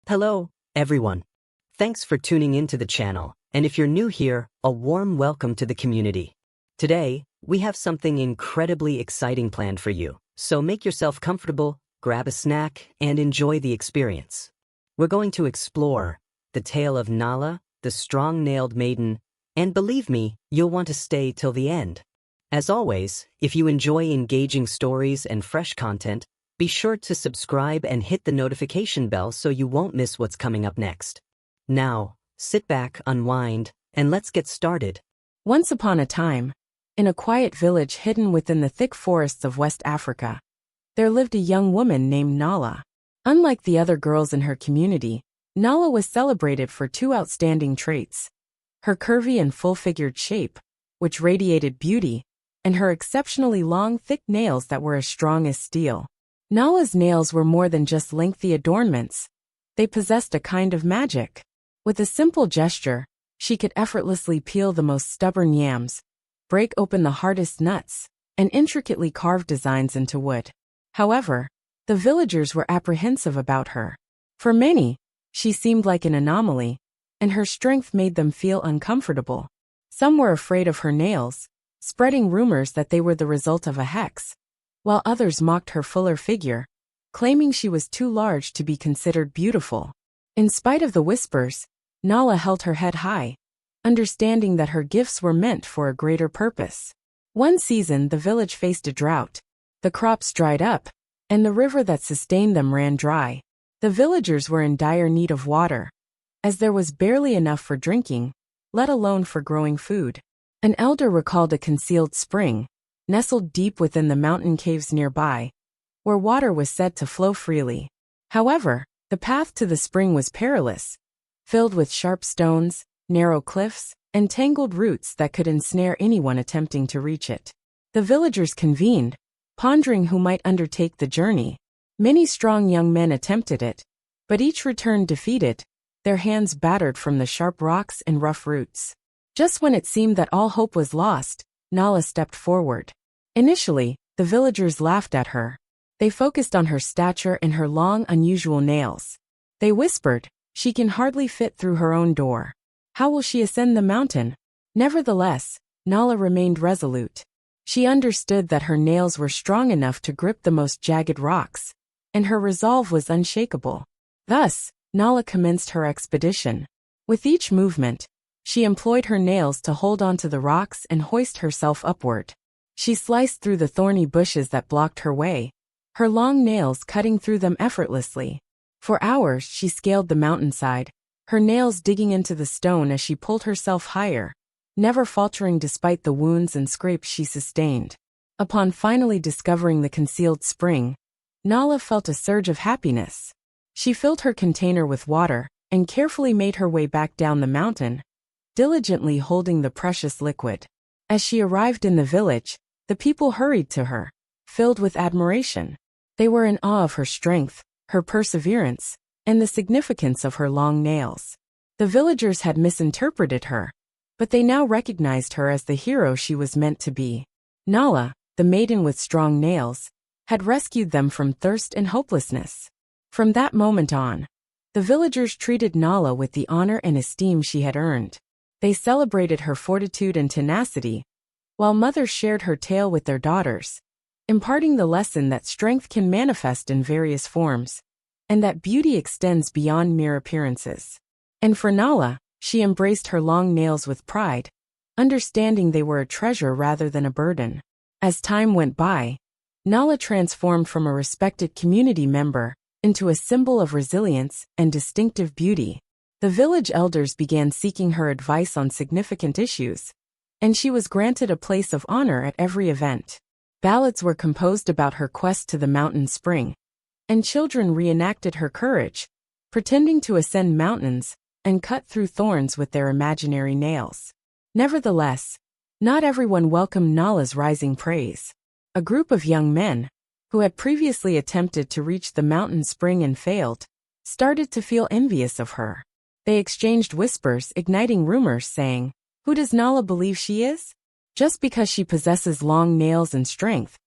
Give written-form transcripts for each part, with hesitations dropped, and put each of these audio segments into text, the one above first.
Hello, everyone. Thanks for tuning into the channel, and if you're new here, a warm welcome to the community. Today, we have something incredibly exciting planned for you, so make yourself comfortable, grab a snack, and enjoy the experience. We're going to explore the tale of Nala, the strong-nailed maiden, and believe me, you'll want to stay till the end. As always, if you enjoy engaging stories and fresh content, be sure to subscribe and hit the notification bell so you won't miss what's coming up next. Now, sit back, unwind, and let's get started. Once upon a time, in a quiet village hidden within the thick forests of West Africa, there lived a young woman named Nala. Unlike the other girls in her community, Nala was celebrated for two outstanding traits: her curvy and full-figured shape, which radiated beauty, and her exceptionally long, thick nails that were as strong as steel. Nala's nails were more than just lengthy adornments. They possessed a kind of magic. With a simple gesture, she could effortlessly peel the most stubborn yams, break open the hardest nuts, and intricately carve designs into wood. However, the villagers were apprehensive about her. For many, she seemed like an anomaly, and her strength made them feel uncomfortable. Some were afraid of her nails, spreading rumors that they were the result of a hex, while others mocked her fuller figure, claiming she was too large to be considered beautiful. In spite of the whispers, Nala held her head high, understanding that her gifts were meant for a greater purpose. One season, the village faced a drought. The crops dried up, and the river that sustained them ran dry. The villagers were in dire need of water, as there was barely enough for drinking, let alone for growing food. An elder recalled a concealed spring, nestled deep within the mountain caves nearby, where water was said to flow freely. However, the path to the spring was perilous, filled with sharp stones, narrow cliffs, and tangled roots that could ensnare anyone attempting to reach it. The villagers convened, pondering who might undertake the journey. Many strong young men attempted it, but each returned defeated, their hands battered from the sharp rocks and rough roots. Just when it seemed that all hope was lost, Nala stepped forward. Initially, the villagers laughed at her. They focused on her stature and her long, unusual nails. They whispered, "She can hardly fit through her own door. How will she ascend the mountain?" Nevertheless, Nala remained resolute. She understood that her nails were strong enough to grip the most jagged rocks, and her resolve was unshakable. Thus, Nala commenced her expedition. With each movement, she employed her nails to hold onto the rocks and hoist herself upward. She sliced through the thorny bushes that blocked her way, her long nails cutting through them effortlessly. For hours she scaled the mountainside, her nails digging into the stone as she pulled herself higher, never faltering despite the wounds and scrapes she sustained. Upon finally discovering the concealed spring, Nala felt a surge of happiness. She filled her container with water and carefully made her way back down the mountain, diligently holding the precious liquid. As she arrived in the village, the people hurried to her, filled with admiration. They were in awe of her strength, her perseverance, and the significance of her long nails. The villagers had misinterpreted her, but they now recognized her as the hero she was meant to be. Nala, the maiden with strong nails, had rescued them from thirst and hopelessness. From that moment on, the villagers treated Nala with the honor and esteem she had earned. They celebrated her fortitude and tenacity, while mothers shared her tale with their daughters, imparting the lesson that strength can manifest in various forms, and that beauty extends beyond mere appearances. And for Nala, she embraced her long nails with pride, understanding they were a treasure rather than a burden. As time went by, Nala transformed from a respected community member into a symbol of resilience and distinctive beauty. The village elders began seeking her advice on significant issues, and she was granted a place of honor at every event. Ballads were composed about her quest to the mountain spring, and children reenacted her courage, pretending to ascend mountains and cut through thorns with their imaginary nails. Nevertheless, not everyone welcomed Nala's rising praise. A group of young men, who had previously attempted to reach the mountain spring and failed, started to feel envious of her. They exchanged whispers, igniting rumors saying, "Who does Nala believe she is? Just because she possesses long nails and strength,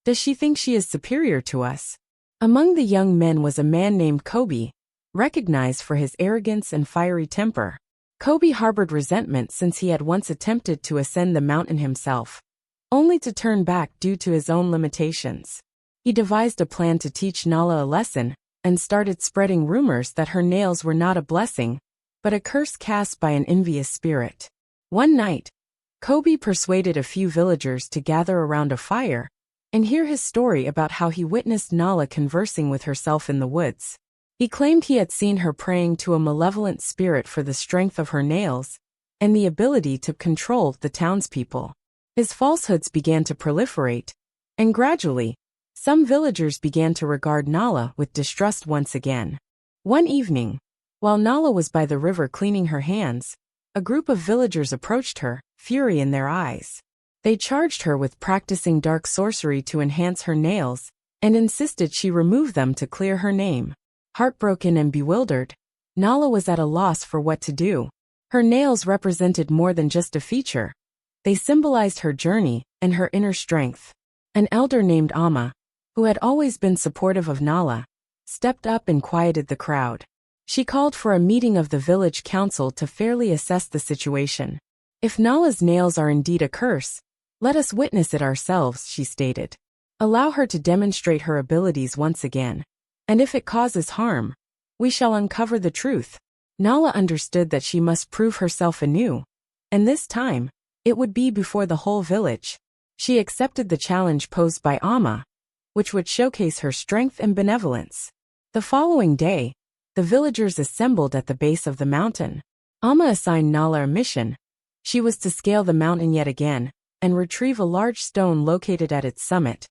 does she think she is superior to us?" Among the young men was a man named Kobe, recognized for his arrogance and fiery temper. Kobe harbored resentment since he had once attempted to ascend the mountain himself, only to turn back due to his own limitations. He devised a plan to teach Nala a lesson and started spreading rumors that her nails were not a blessing, but a curse cast by an envious spirit. One night, Kobe persuaded a few villagers to gather around a fire and hear his story about how he witnessed Nala conversing with herself in the woods. He claimed he had seen her praying to a malevolent spirit for the strength of her nails and the ability to control the townspeople. His falsehoods began to proliferate, and gradually, some villagers began to regard Nala with distrust once again. One evening, while Nala was by the river cleaning her hands, a group of villagers approached her, fury in their eyes. They charged her with practicing dark sorcery to enhance her nails and insisted she remove them to clear her name. Heartbroken and bewildered, Nala was at a loss for what to do. Her nails represented more than just a feature. They symbolized her journey and her inner strength. An elder named Amma, who had always been supportive of Nala, stepped up and quieted the crowd. She called for a meeting of the village council to fairly assess the situation. If Nala's nails are indeed a curse, let us witness it ourselves, she stated. Allow her to demonstrate her abilities once again. And if it causes harm, we shall uncover the truth. Nala understood that she must prove herself anew, and this time, it would be before the whole village. She accepted the challenge posed by Amma, which would showcase her strength and benevolence. The following day, the villagers assembled at the base of the mountain. Amma assigned Nala a mission. She was to scale the mountain yet again and retrieve a large stone located at its summit,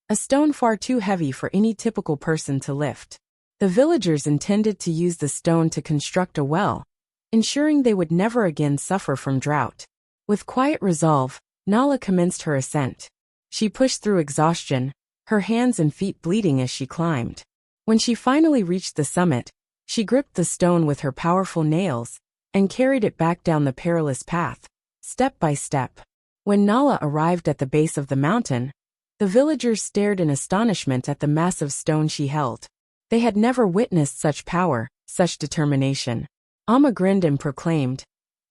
a stone far too heavy for any typical person to lift. The villagers intended to use the stone to construct a well, ensuring they would never again suffer from drought. With quiet resolve, Nala commenced her ascent. She pushed through exhaustion, her hands and feet bleeding as she climbed. When she finally reached the summit, she gripped the stone with her powerful nails and carried it back down the perilous path, step by step. When Nala arrived at the base of the mountain, the villagers stared in astonishment at the massive stone she held. They had never witnessed such power, such determination. Amma grinned and proclaimed,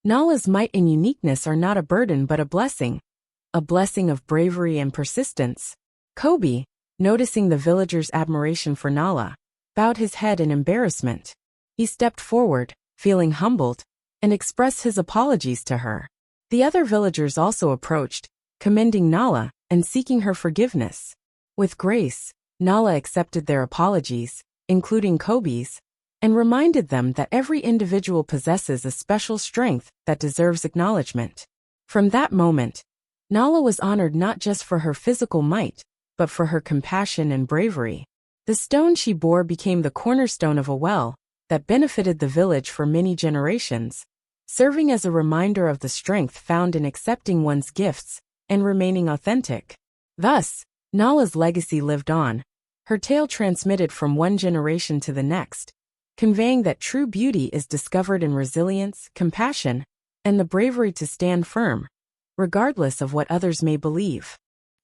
Nala's might and uniqueness are not a burden but a blessing of bravery and persistence. Kobe, noticing the villagers' admiration for Nala, bowed his head in embarrassment. He stepped forward, feeling humbled, and expressed his apologies to her. The other villagers also approached, commending Nala and seeking her forgiveness. With grace, Nala accepted their apologies, including Kobe's, and reminded them that every individual possesses a special strength that deserves acknowledgement. From that moment, Nala was honored not just for her physical might, but for her compassion and bravery. The stone she bore became the cornerstone of a well that benefited the village for many generations, serving as a reminder of the strength found in accepting one's gifts and remaining authentic. Thus, Nala's legacy lived on, her tale transmitted from one generation to the next, conveying that true beauty is discovered in resilience, compassion, and the bravery to stand firm, regardless of what others may believe.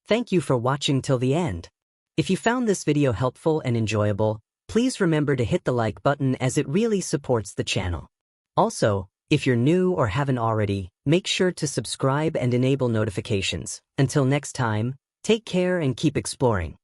Thank you for watching till the end. If you found this video helpful and enjoyable, please remember to hit the like button as it really supports the channel. Also, if you're new or haven't already, make sure to subscribe and enable notifications. Until next time, take care and keep exploring.